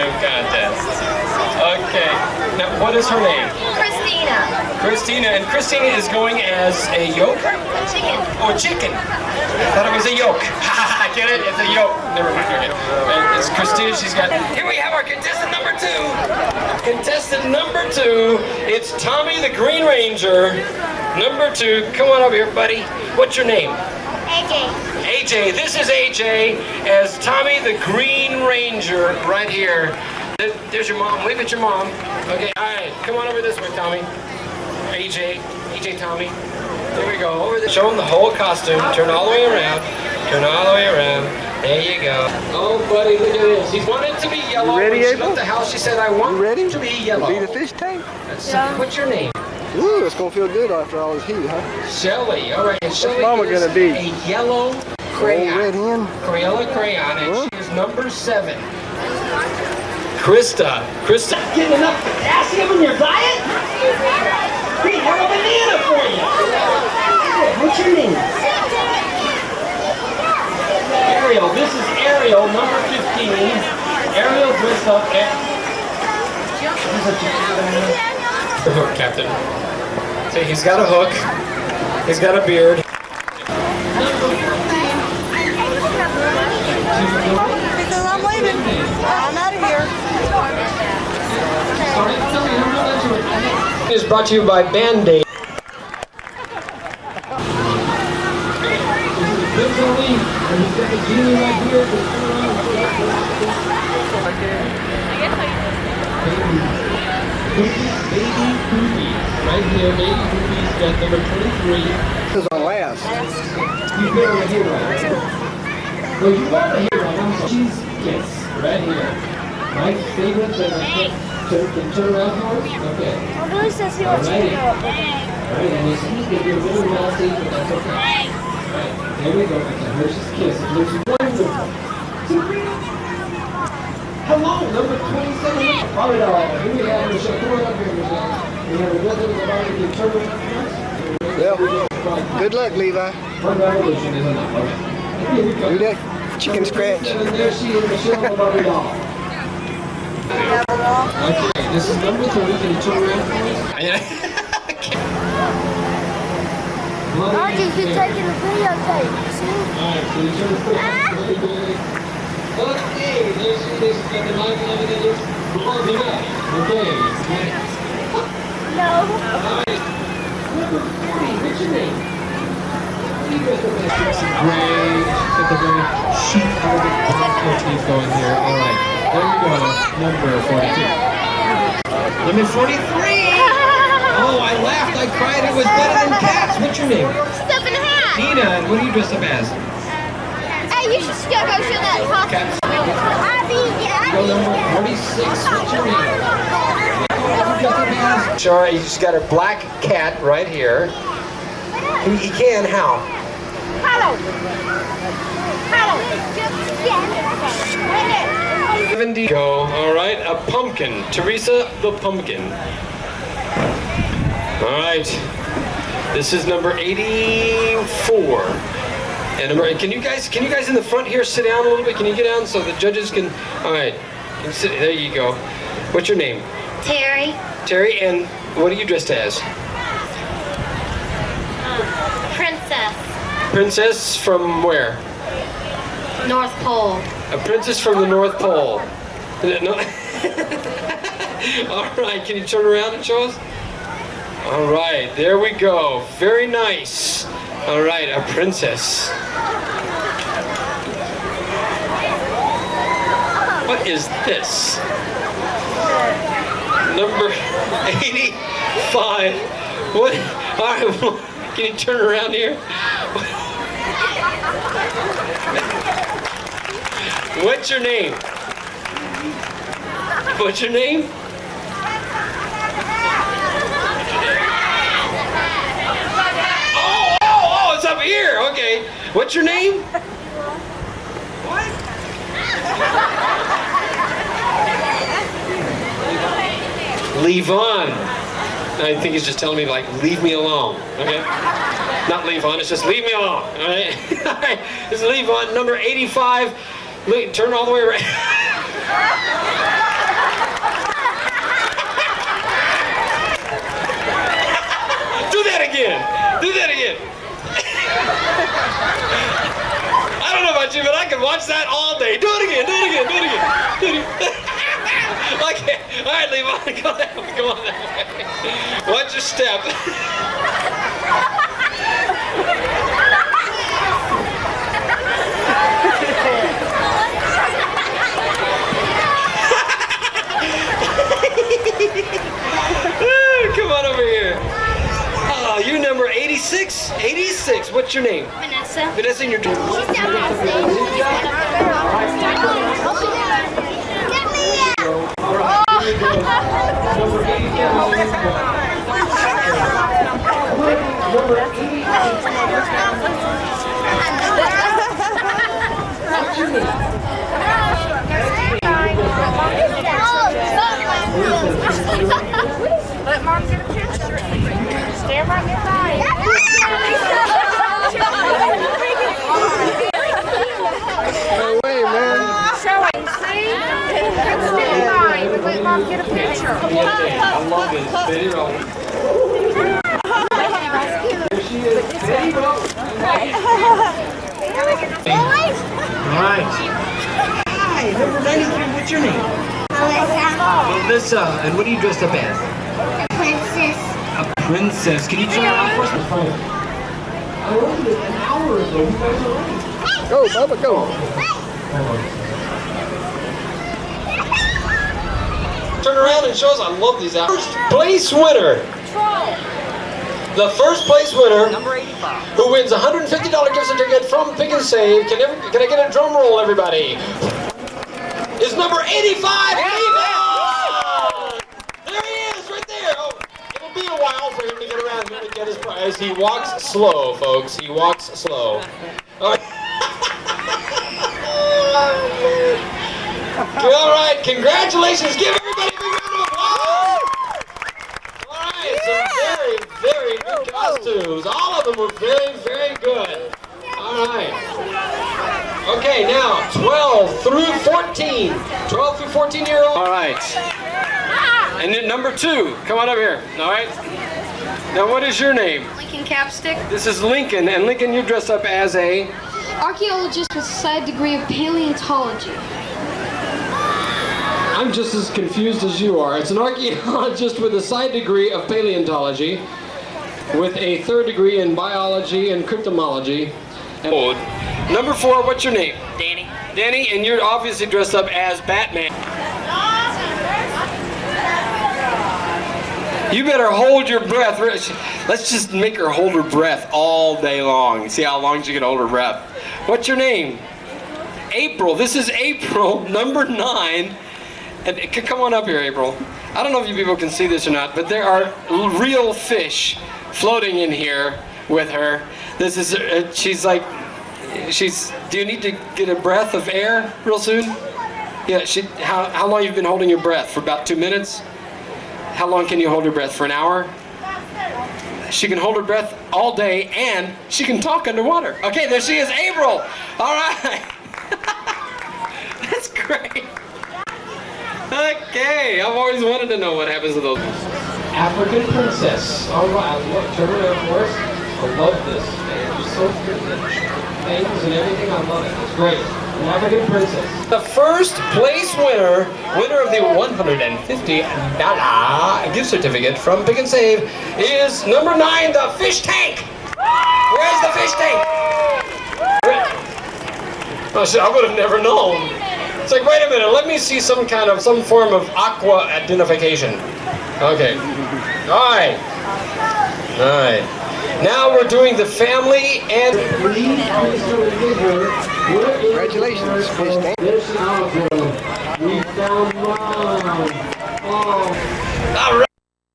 costume contest. Okay. Now, what is her name? Christina. Christina. And Christina is going as a yolk? Chicken. Oh, chicken. I thought it was a yolk. Get it? It's a yolk. Never mind. Okay. And it's Christina. She's got... Here we have our contestant number 2. Contestant number 2. It's Tommy the Green Ranger. Number 2. Come on over here, buddy. What's your name? AJ. AJ. This is AJ as Tommy the Green Ranger right here. There's your mom. Wave at your mom. Okay, all right. Come on over this way, Tommy. AJ, Tommy. There we go. Over there. Show him the whole costume. Turn all the way around. Turn all the way around. There you go. Oh, buddy, look at this. He wanted to be yellow. You ready, when she Abel? left the house, she said, I want to be yellow. Be the fish tank? What's your name? Ooh, it's gonna feel good after all this heat, huh? Shelly. All right. What's Shelly Mama is gonna be? A yellow crayon. Old red hen. Crayola crayon, and she is number 7. Krista. Getting enough potassium in your diet? We have a banana for you. What's your name? Ariel. This is Ariel, number 15. Ariel dressed up at... Hook, Captain. See, he's got a hook. He's got a beard. Because I'm leaving. I'm out of here. Is brought to you by Band-Aid. Baby Boobies. Right here, Baby Boobies got number 23. This is on last. You've been a hero. Well, you are a hero. I'm sorry. Cheese Kiss. Right here. My favorite that I can turn around for us? Okay. Well, Billy says he wants you to go up. Alright, and this is going to be a little nasty, but that's okay. Alright, there we go. It's a Hershey's Kiss. It looks wonderful. Hello, number 27. Alright, here we have Michelle. Come on up here, Michelle. We have a brother with a body that can turn around for us. Yep. Good luck, Levi. One revolution is enough. Okay. Here we go. Do that chicken scratch. There she is, Michelle Barbie doll. Okay, this is number 30. Can you turn around for us? Archie, he's taking the videotape. See? Alright, so you turn around. Okay, there she is. Got the knife and everything. Barbie up. Okay. No. Alright. Number 40. What's your name? Gray. Got the very chic colored motif going here. Alright. There we go. Number 42. Number 43! Oh, I laughed, I cried, it was better than cats. What's your name? Step in the hat. Nina, and what are you dressed up as? Hey, you should go show that costume. Cats. Go number 46. What's your name? Sure, he's got a black cat right here. He can, how? Hello. Hello. 70. Go. All right, a pumpkin. Teresa the pumpkin. All right. This is number 84. And number, can you guys in the front here sit down a little bit? Can you get down so the judges can? All right. You sit, there you go. What's your name? Terry. Terry, and what are you dressed as? Princess. Princess from where? North Pole. A princess from the North Pole. No. All right, can you turn around and show us? All right, there we go. Very nice. All right, a princess. What is this? Number 85. What? All right, can you turn around here? What's your name? What's your name? Oh, it's up here. Okay. What's your name? What? Levon. I think he's just telling me, like, leave me alone. Okay? Not Levon, it's just leave me alone. All right? All right. This is Levon, number 85. Turn all the way around. again. Do that again. I don't know about you, but I can watch that all day. Do it again. Do it again. Do it again. Do it again. Okay. All right, Levi. Go that way. Come on that way. Watch your step. Come on over here. Oh, you number 86? 86. What's your name? Vanessa. Vanessa, and your She's down on stage. Get me Let Mom get a picture. Stand right behind. No way, man. Showing, see? Stand by and let Mom get a picture. I love this. Betty Roll. There she is. Betty Roll. All right. Hi, number 93. What's your name? Melissa. And what are you dressed up as? Princess. A princess. Can you turn around for us? I ordered it an hour ago. You guys are ready. Go, Bubba, go. Turn around and show us. I love these apples. First place winner. The first place winner, number 85, who wins a $150 gift certificate from Pick and Save. Can I get a drum roll, everybody? Is number 85, Levi! There he is, right there. Oh, it'll be a while for him to get around here to get his prize. He walks slow, folks. He walks slow. All right, congratulations. Give everybody a big round of applause. All right, some very, very good costumes. All of them were very, very good. All right. Okay, now 12 through 14. 12 through 14-year-old. All right. And then number 2. Come on up here. All right. Now, what is your name? Lincoln Capstick. This is Lincoln. And Lincoln, you're dressed up as a... Archaeologist with a side degree of paleontology. I'm just as confused as you are. It's an archaeologist with a side degree of paleontology, with a third degree in biology and cryptomology. And number 4, what's your name? Danny. Danny, and you're obviously dressed up as Batman. You better hold your breath. Let's just make her hold her breath all day long. See how long she can hold her breath. What's your name? April. This is April, number 9. And come on up here, April. I don't know if you people can see this or not, but there are real fish floating in here with her. This is, do you need to get a breath of air real soon? Yeah, how long have you been holding your breath? For about 2 minutes? How long can you hold your breath? For an hour? She can hold her breath all day, and she can talk underwater. Okay, there she is, April. All right. That's great. Okay, I've always wanted to know what happens to those. African princess. All right, turn around for us. I love this, man. It's so pretty. Things and everything, I love it. It's great. An African princess. The first place winner of the $150 gift certificate from Pick and Save is number 9, the fish tank. Where's the fish tank? Oh, shit, I would have never known. It's like, wait a minute, let me see some form of aqua identification. Okay. All right. Now we're doing the family and... Congratulations, fish tank. We found